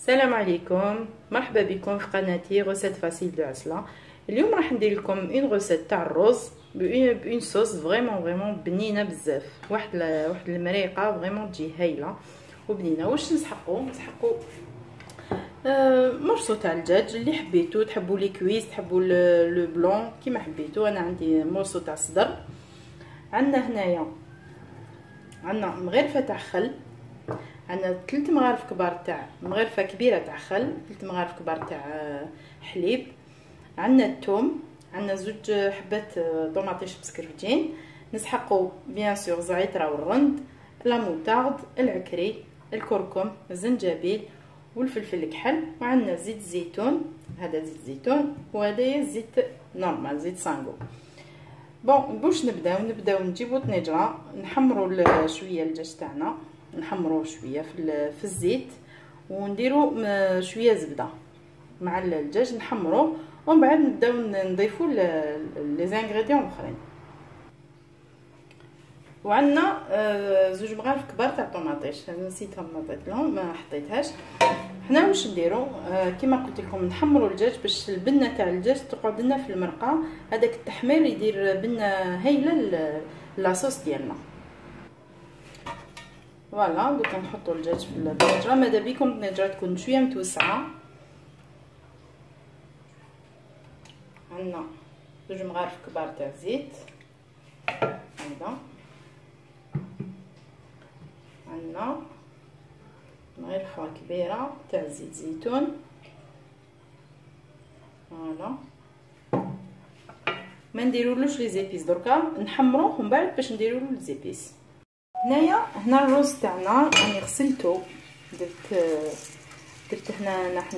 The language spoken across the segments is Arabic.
السلام عليكم، مرحبا بكم في قناتي غوسيت فاسيل دو عسله. اليوم راح ندير لكم اون غوسيت تاع الرز بون صوص فريمون بنينه بزاف. واحد المريقه فريمون تجي هايله وبنينه. واش نسحقوا مرصو تاع الدجاج اللي حبيتو، تحبوا لي كويس تحبوا لو بلون كيما حبيتو. انا عندي مرصو تاع الصدر. عندنا هنايا مغرفه تاع خل، عندنا 3 مغارف كبار تاع مغرفه كبيره تاع خل، 3 مغارف كبار تاع حليب. عندنا الثوم، عندنا 2 حبات طوماطيش مسكرفجين. نسحقوا بيان سور الزعتره والرند، لا موطارد، العكري، الكركم، الزنجبيل والفلفل الكحل. وعندنا زيت الزيتون، هذا زيت الزيتون وهذا زيت نورمال زيت سانغو. بون باش نبداو نجيبو طنجره، نحمروا شويه الدجاج تاعنا، نحمروه شويه في الزيت، ونديروا شويه زبده مع الدجاج نحمروه، ومن بعد نبداو نضيفوا لي زانغريديون الاخرين. وعندنا 2 مغارف كبار تاع طوماطيش، نسيتهم نضيف لهم ما حطيتهاش. حنا واش نديروا كيما قلت لكم نحمروا الدجاج باش البنه تاع الدجاج تقعد لنا في المرقه. هذاك التحمير يدير بنه هايله لاصوص ديالنا. فوالا دوك نحطوا الدجاج في الطنجره. ماذا بيكم الطنجره تكون شويه متوسعه. عندنا 2 مغارف كبار تاع زيت، هذا عندنا مغرفه كبيره تاع زيت زيتون. فوالا ما نديرولوش لي زيبيس دركا، نحمروه ومن بعد باش نديرولو لي زيبيس. هنا الرز تاعنا راني غسلته، درت هنا راح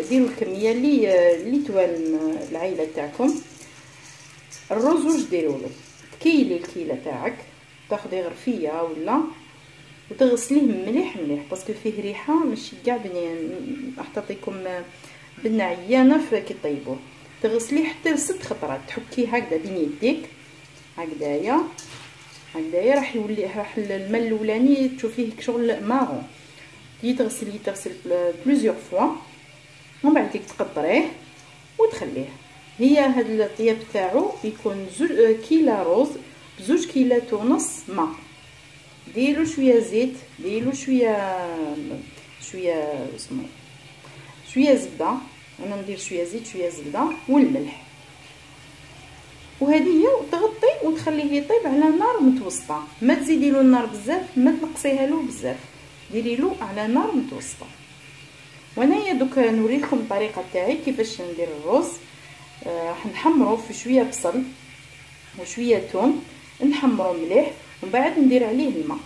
ديروا الكميه اللي توالم العائله تاعكم. الرز واش ديرولو؟ تكيلي الكيله تاعك، تاخدي غرفيه ولا وتغسليه مليح باسكو فيه ريحه ماشي كاع بنين، راح تعطيكم بنه عيانه كي طيبوه. تغسليه حتى 6 خطرات، تحكيه هكذا بين يديك هكذايا راح الماء الاولاني تشوفيه شغل مارون. تغسل بليزيور فوا، ومن بعد تقطريه وتخليه. هي هذا الطياب تاعو يكون 2 كيلو رز ب2 كيلات ونص ماء. ديروا شويه زيت، ديروا شويه زبده. انا ندير شويه زيت شويه زبده والملح، وهذه هي. وتغطي وتخليه يطيب على نار متوسطه، ما تزيدي له النار بزاف، ما تنقصيها له بزاف، ديري له على نار متوسطه. وانايا دوك نوريكم الطريقه تاعي كيفاش ندير الرز. راح نحمرو في شويه بصل وشويه ثوم، نحمرو مليح ومن بعد ندير عليه الماء.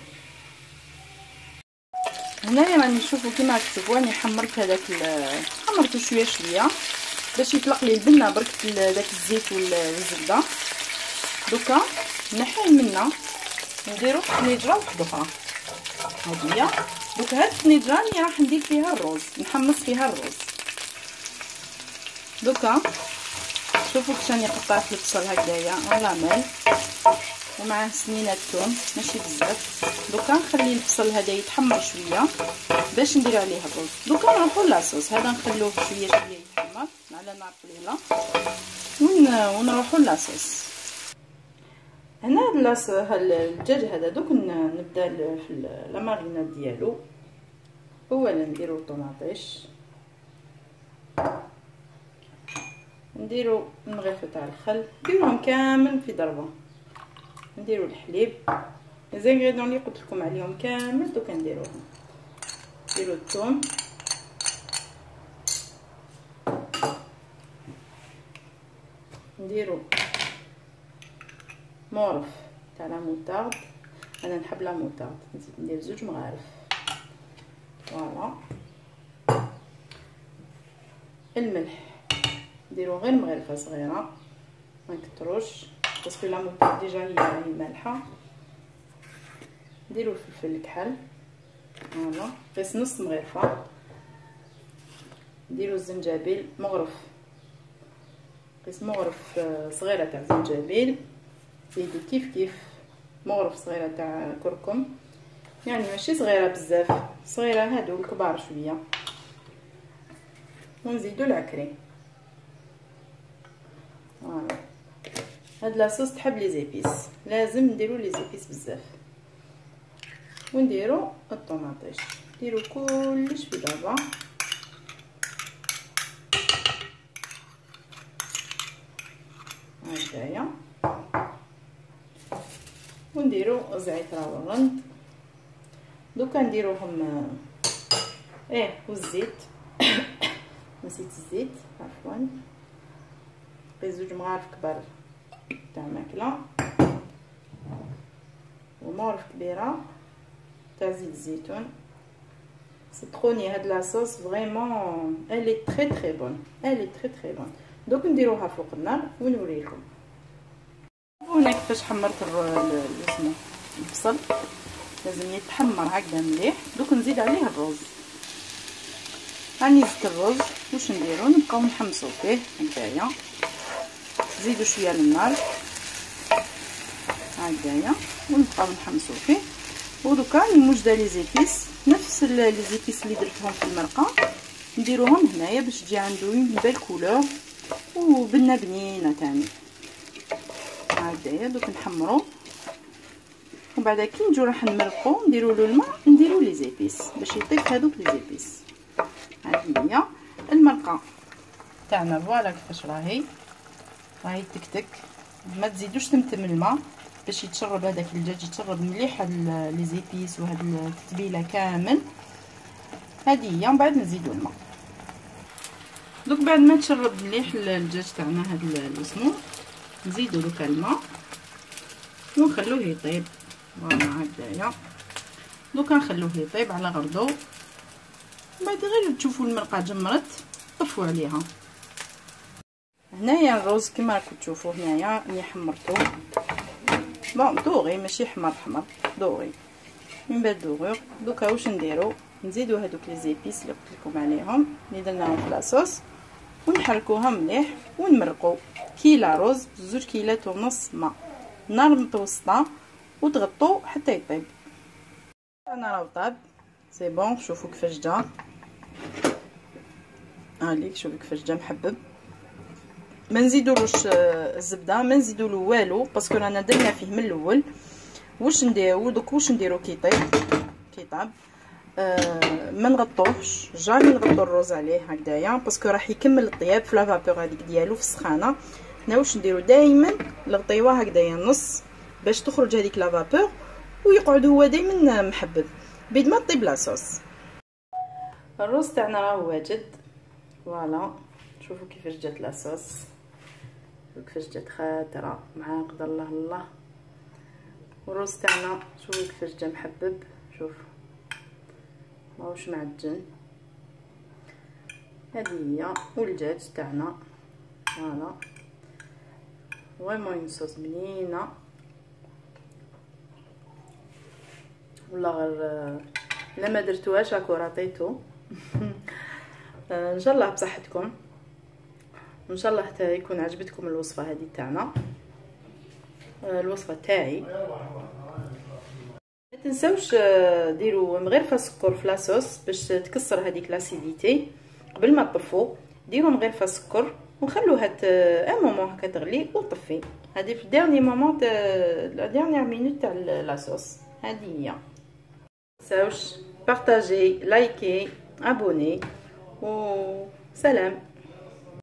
هنايا راني نشوفوا كيما تشوفوا راني حمرت حمرته شويه باش يطلق لي البنه برك داك الزيت والزبده. دوكا نحيه منا نديرو طنجره واحده اخرى. هذه هي دوك هاد الطنجره اللي راح ندير فيها الرز، نحمص فيها الرز. دوكا شوفوا كيفاش راني قطعت البصل هكذايا على مال ومعاه سنينه الثوم ماشي بزاف. دوكا نخلي البصل هذا يتحمر شويه باش ندير عليه الرز. دوكا نروحوا لاصوص هذا نخلوه شويه يتحمر على نار قليله ونروحوا لاصوص. هنا الدجاج هذا دوك نبدا في لا ماريناد ديالو. اولا نديرو الطوماطيش، نديرو المغرفه تاع الخل، نديروهم كامل في ضربه. نديرو الحليب، الزانغريديون اللي قلت لكم عليهم كامل دوك نديروهم. نديرو الثوم، نديرو مورف تاع لا موطارد، انا نحب لا موطارد، نزيد ندير 2 مغارف. فوالا الملح نديرو غير مغرفه صغيره ما نكتروش باسكو لا موطارد ديجا هي مالحه. نديرو الفلفل الكحل، فوالا بس نص مغرفه. نديرو الزنجبيل مغرف، قيس مغرف صغيره تاع زنجبيل، زيدو كيف مغرف صغيره تاع كركم، يعني ماشي صغيره بزاف، صغيره هادو الكبار شويه. ونزيدو العكري. فوالا هاد لاصوص تحب لي زيبيس، لازم نديرو لي زيبيس بزاف. ونديرو الطوماطيش، نديرو كلش في دابا. هكايا ونديرو زعتر ورند. دوكا نديروهم والزيت نسيت الزيت عفوا، زوج مغارف كبار تاع ماكله ومغرف كبيره تاع زيت الزيتون. سيتروني هاد لاصوص فريمون الي تري تري بون، الي تري تري بون. دوك نديروها فوق النار ونوريكم. هنا كيفاش حمرت اسمه البصل، لازم يتحمر هكذا مليح. دوك نزيد عليه الرز. راني زدت الرز، واش نديرو؟ نبقاو نحمصو فيه هكذايا، نزيدو شويه للنار هكذايا ونبقاو نحمصو فيه. ودوكا موجده لي زيبيس، نفس لي زيبيس اللي درتهم في المرقه نديروهم هنايا باش تجي عنده اون بيل كولور وبنه بنينه تاني هكذايا. دوك نحمرو وبعد كي نجيو راح نمرقو نديرو له الماء، نديرو لي زيبيس باش يطيب هذوك لي زيبيس. هذه هي المرقه تاعنا. فوالا كيفاش راهي تكتك. ما تزيدوش تمتم الماء باش يتشرب هذاك الدجاج، يتشرب مليح هاد لي زيبيس وهاد التتبيله كامل. هذه هي. من بعد نزيدو الماء. دوك بعد ما تشرب مليح الدجاج تاعنا هاد اسمو، نزيدو دوكا الماء ونخلوه يطيب. فوالا هكذايا. دوكا نخلوه يطيب على غردو. بعد غير تشوفوا المرقه جمرت طفوا عليها. هنايا الرز كما راكم تشوفوا هنايا راني حمرته بون دوغي، ماشي حمر دوغي. من بعد دوغور دوكا واش نديرو؟ نزيدو هذوك لي زيبيس اللي قلت لكم عليهم اللي درناهم في لاصوص ونحركوها مليح ونمرقو. كيلا رز 2 كيلات ونص ماء، نار متوسطه وتغطو حتى يطيب. انا راه طاب سي بون. شوفوا كيفاش جا، هاليك شوفوا كيفاش جا محبب. ما نزيدولوش الزبده، ما نزيدولو والو باسكو رانا درنا فيه من الاول. واش نديرو دوك؟ واش نديرو كي طاب ما نغطوهش، جامي نغطو الرز عليه هكذايا باسكو راح يكمل الطياب في لافابور هذيك ديالو في السخانه. حنا واش نديرو؟ دائما نغطيوه هكذايا نص باش تخرج هذيك لافابور ويقعد هو دائما محبب بيد ما طيب لاصوص. الرز تاعنا راه واجد. فوالا شوفوا كيفاش جات لاصوص، كيفاش جات خاطره مع قدر الله. والرز تاعنا شوفوا كيفاش جا محبب، شوفوا ماهوش معجن. هذه هي. والدجاج تاعنا فوالا فريمون اون صوص بنينه. والله غير الا ما درتوهاش راكو رطيتو. ان شاء الله بصحتكم، ان شاء الله حتى يكون عجبتكم الوصفه هذه تاعنا، الوصفه تاعي. ما تنساوش ديروا مغرفه سكر في لاصوص باش تكسر هذيك لاسيديتي. قبل ما تطفوا ديروا مغرفه سكر وخلوها ان مومون هكا تغلي وطفي. هذه في الديرني مومون لا ديرنيير مينوت تاع لاصوص. هذه هي. تنساوش بارطاجي لايكي ابوني وسلام.